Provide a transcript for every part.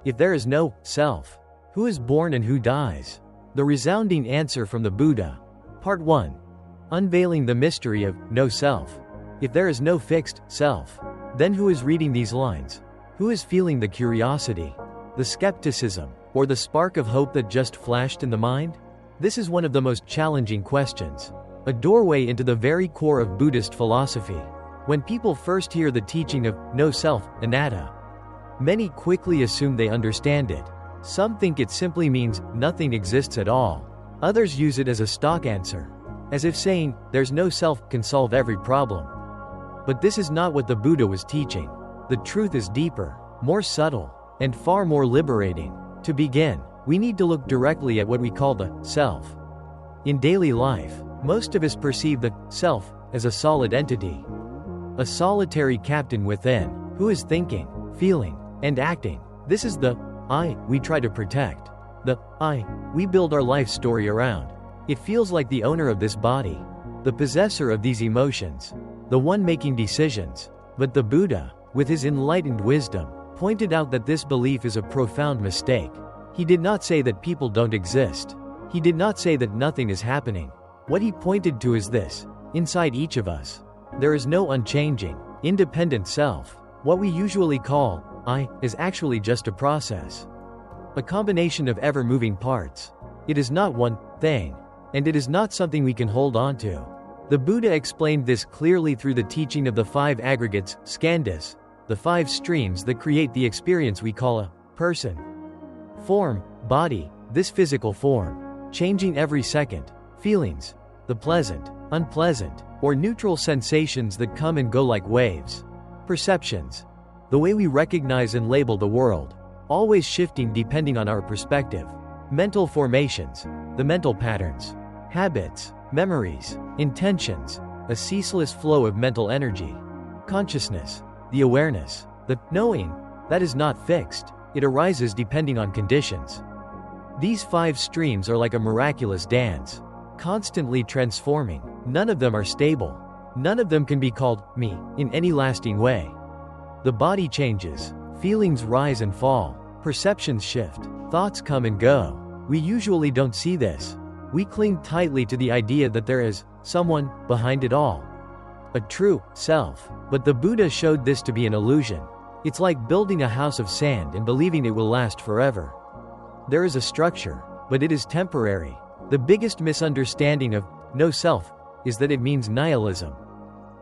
If there is no self, who is born and who dies? The resounding answer from the Buddha. Part 1. Unveiling the mystery of no self. If there is no fixed self, then who is reading these lines? Who is feeling the curiosity, the skepticism, or the spark of hope that just flashed in the mind? This is one of the most challenging questions, a doorway into the very core of Buddhist philosophy. When people first hear the teaching of no self, anatta, many quickly assume they understand it. Some think it simply means nothing exists at all. Others use it as a stock answer, as if saying, there's no self can solve every problem. But this is not what the Buddha was teaching. The truth is deeper, more subtle, and far more liberating. To begin, we need to look directly at what we call the self. In daily life, most of us perceive the self as a solid entity, a solitary captain within, who is thinking, feeling, and acting. This is the I we try to protect, the I we build our life story around. It feels like the owner of this body, the possessor of these emotions, the one making decisions. But the Buddha, with his enlightened wisdom, pointed out that this belief is a profound mistake. He did not say that people don't exist. He did not say that nothing is happening. What he pointed to is this: inside each of us, there is no unchanging, independent self. What we usually call I is actually just a process, a combination of ever-moving parts. It is not one thing, and it is not something we can hold on to. The Buddha explained this clearly through the teaching of the 5 aggregates, skandhas, the 5 streams that create the experience we call a person. Form, body, this physical form, changing every second. Feelings, the pleasant, unpleasant, or neutral sensations that come and go like waves. Perceptions, the way we recognize and label the world, always shifting depending on our perspective. Mental formations, the mental patterns. Habits, memories, intentions, a ceaseless flow of mental energy. Consciousness, the awareness, the knowing, that is not fixed. It arises depending on conditions. These 5 streams are like a miraculous dance, constantly transforming. None of them are stable. None of them can be called me in any lasting way. The body changes, feelings rise and fall, perceptions shift, thoughts come and go. We usually don't see this. We cling tightly to the idea that there is someone behind it all, a true self. But the Buddha showed this to be an illusion. It's like building a house of sand and believing it will last forever. There is a structure, but it is temporary. The biggest misunderstanding of no self is that it means nihilism.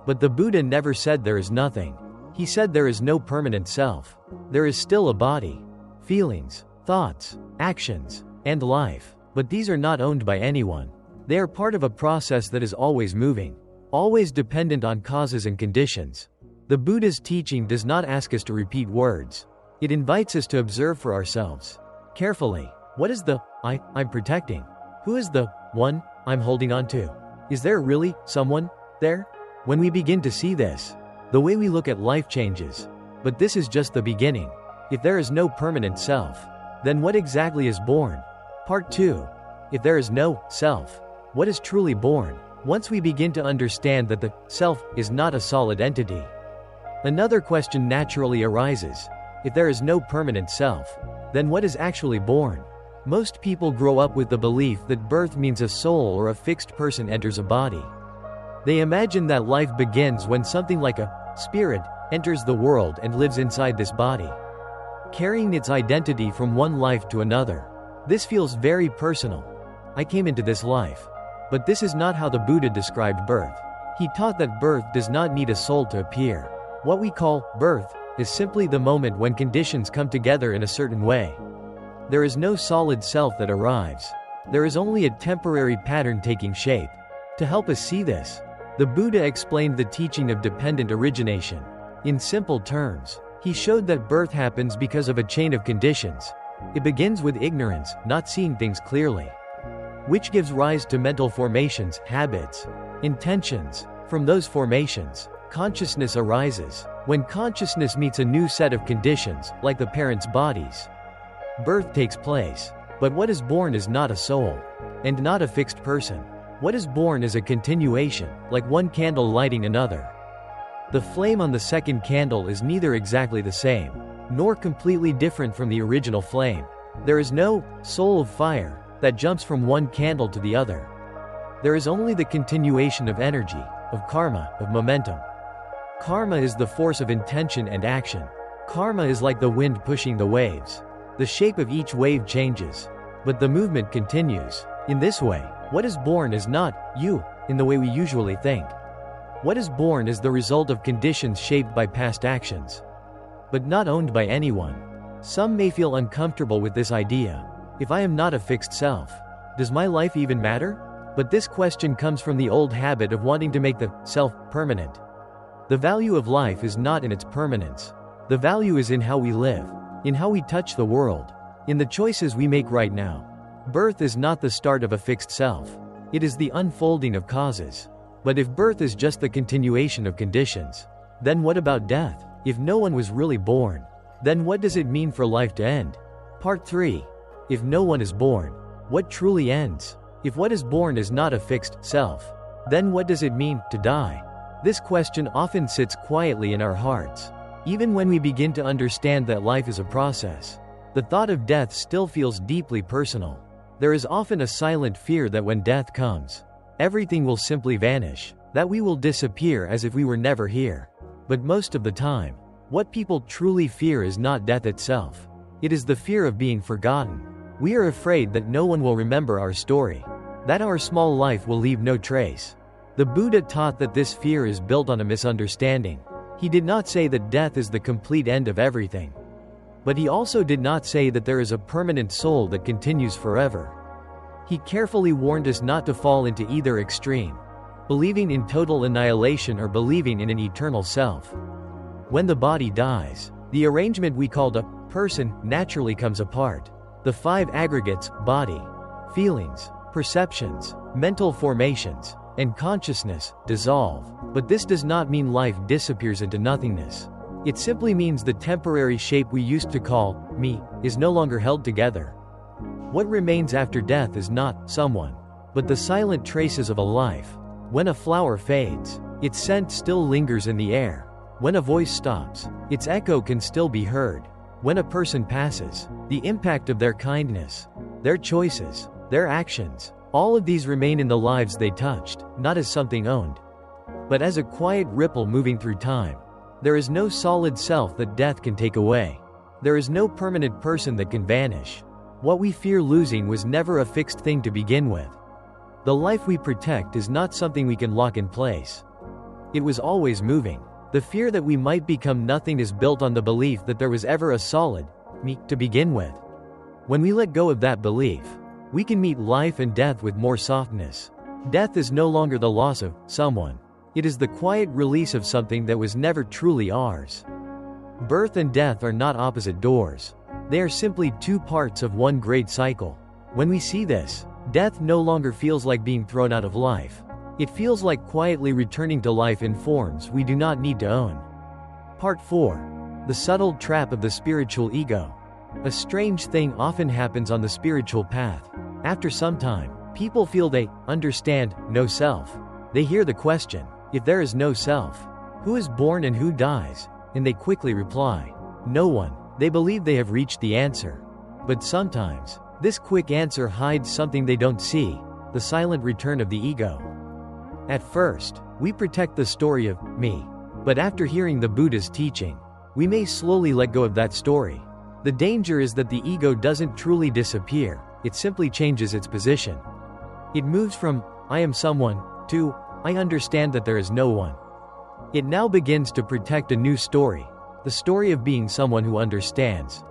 But the Buddha never said there is nothing. He said there is no permanent self. There is still a body, feelings, thoughts, actions, and life. But these are not owned by anyone. They are part of a process that is always moving, always dependent on causes and conditions. The Buddha's teaching does not ask us to repeat words. It invites us to observe for ourselves, carefully. What is the I'm protecting? Who is the one I'm holding on to? Is there really someone there? When we begin to see this, the way we look at life changes. But this is just the beginning. If there is no permanent self, then what exactly is born? Part 2. If there is no self, what is truly born? Once we begin to understand that the self is not a solid entity, another question naturally arises. If there is no permanent self, then what is actually born? Most people grow up with the belief that birth means a soul or a fixed person enters a body. They imagine that life begins when something like a spirit enters the world and lives inside this body, carrying its identity from one life to another. This feels very personal. I came into this life. But this is not how the Buddha described birth. He taught that birth does not need a soul to appear. What we call birth is simply the moment when conditions come together in a certain way. There is no solid self that arrives. There is only a temporary pattern taking shape. To help us see this, the Buddha explained the teaching of dependent origination. In simple terms, he showed that birth happens because of a chain of conditions. It begins with ignorance, not seeing things clearly, which gives rise to mental formations, habits, intentions. From those formations, consciousness arises. When consciousness meets a new set of conditions, like the parents' bodies, birth takes place. But what is born is not a soul, and not a fixed person. What is born is a continuation, like one candle lighting another. The flame on the second candle is neither exactly the same, nor completely different from the original flame. There is no soul of fire that jumps from one candle to the other. There is only the continuation of energy, of karma, of momentum. Karma is the force of intention and action. Karma is like the wind pushing the waves. The shape of each wave changes, but the movement continues. In this way, what is born is not you, in the way we usually think. What is born is the result of conditions shaped by past actions, but not owned by anyone. Some may feel uncomfortable with this idea. If I am not a fixed self, does my life even matter? But this question comes from the old habit of wanting to make the self permanent. The value of life is not in its permanence. The value is in how we live, in how we touch the world, in the choices we make right now. Birth is not the start of a fixed self. It is the unfolding of causes. But if birth is just the continuation of conditions, then what about death? If no one was really born, then what does it mean for life to end? Part 3. If no one is born, what truly ends? If what is born is not a fixed self, then what does it mean to die? This question often sits quietly in our hearts. Even when we begin to understand that life is a process, the thought of death still feels deeply personal. There is often a silent fear that when death comes, everything will simply vanish, that we will disappear as if we were never here. But most of the time, what people truly fear is not death itself. It is the fear of being forgotten. We are afraid that no one will remember our story, that our small life will leave no trace. The Buddha taught that this fear is built on a misunderstanding. He did not say that death is the complete end of everything. But he also did not say that there is a permanent soul that continues forever. He carefully warned us not to fall into either extreme, believing in total annihilation or believing in an eternal self. When the body dies, the arrangement we called a person naturally comes apart. The 5 aggregates, body, feelings, perceptions, mental formations, and consciousness, dissolve. But this does not mean life disappears into nothingness. It simply means the temporary shape we used to call me is no longer held together. What remains after death is not someone, but the silent traces of a life. When a flower fades, its scent still lingers in the air. When a voice stops, its echo can still be heard. When a person passes, the impact of their kindness, their choices, their actions, all of these remain in the lives they touched, not as something owned, but as a quiet ripple moving through time. There is no solid self that death can take away. There is no permanent person that can vanish. What we fear losing was never a fixed thing to begin with. The life we protect is not something we can lock in place. It was always moving. The fear that we might become nothing is built on the belief that there was ever a solid me to begin with. When we let go of that belief, we can meet life and death with more softness. Death is no longer the loss of someone. It is the quiet release of something that was never truly ours. Birth and death are not opposite doors. They are simply 2 parts of one great cycle. When we see this, death no longer feels like being thrown out of life. It feels like quietly returning to life in forms we do not need to own. Part 4. The subtle trap of the spiritual ego. A strange thing often happens on the spiritual path. After some time, people feel they understand no self. They hear the question, if there is no self, who is born and who dies? And they quickly reply, no one. They believe they have reached the answer. But sometimes, this quick answer hides something they don't see, the silent return of the ego. At first, we protect the story of me. But after hearing the Buddha's teaching, we may slowly let go of that story. The danger is that the ego doesn't truly disappear, it simply changes its position. It moves from, I am someone, to, I understand that there is no one. It now begins to protect a new story, the story of being someone who understands.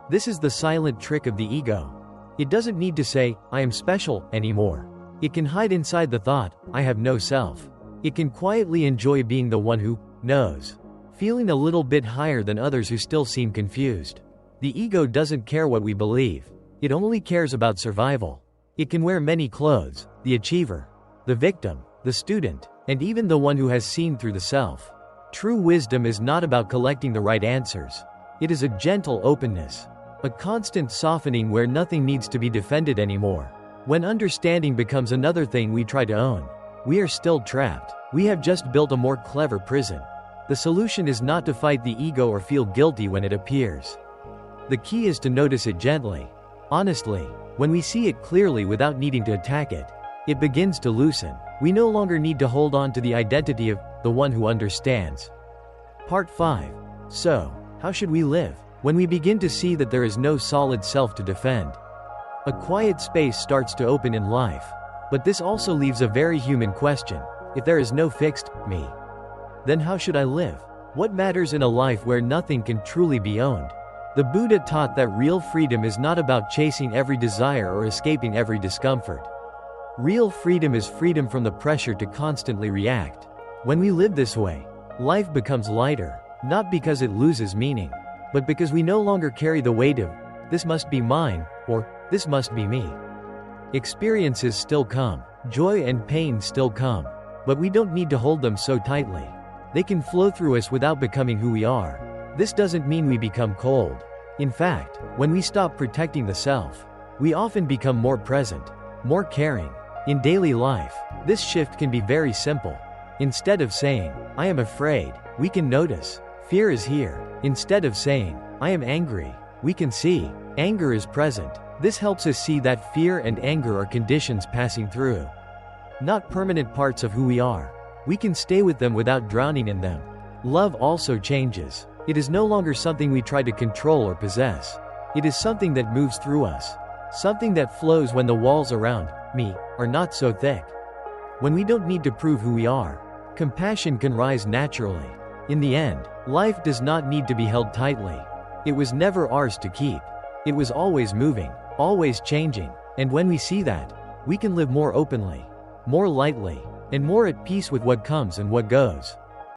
This is the silent trick of the ego. It doesn't need to say, I am special, anymore. It can hide inside the thought, I have no self. It can quietly enjoy being the one who knows, feeling a little bit higher than others who still seem confused. The ego doesn't care what we believe. It only cares about survival. It can wear many clothes, the achiever, the victim, the student, and even the one who has seen through the self. True wisdom is not about collecting the right answers. It is a gentle openness, a constant softening where nothing needs to be defended anymore. When understanding becomes another thing we try to own, we are still trapped. We have just built a more clever prison. The solution is not to fight the ego or feel guilty when it appears. The key is to notice it gently. Honestly, when we see it clearly without needing to attack it, it begins to loosen. We no longer need to hold on to the identity of the one who understands. Part 5. So, how should we live? When we begin to see that there is no solid self to defend, a quiet space starts to open in life. But this also leaves a very human question. If there is no fixed me, then how should I live? What matters in a life where nothing can truly be owned? The Buddha taught that real freedom is not about chasing every desire or escaping every discomfort. Real freedom is freedom from the pressure to constantly react. When we live this way, life becomes lighter, not because it loses meaning, but because we no longer carry the weight of, this must be mine, or, this must be me. Experiences still come, joy and pain still come, but we don't need to hold them so tightly. They can flow through us without becoming who we are. This doesn't mean we become cold. In fact, when we stop protecting the self, we often become more present, more caring. In daily life, this shift can be very simple. Instead of saying, I am afraid, we can notice, fear is here. Instead of saying, I am angry, we can see, anger is present. This helps us see that fear and anger are conditions passing through, not permanent parts of who we are. We can stay with them without drowning in them. Love also changes. It is no longer something we try to control or possess. It is something that moves through us. Something that flows when the walls around me are not so thick. When we don't need to prove who we are, compassion can rise naturally. In the end, life does not need to be held tightly. It was never ours to keep. It was always moving, always changing. And when we see that, we can live more openly, more lightly, and more at peace with what comes and what goes.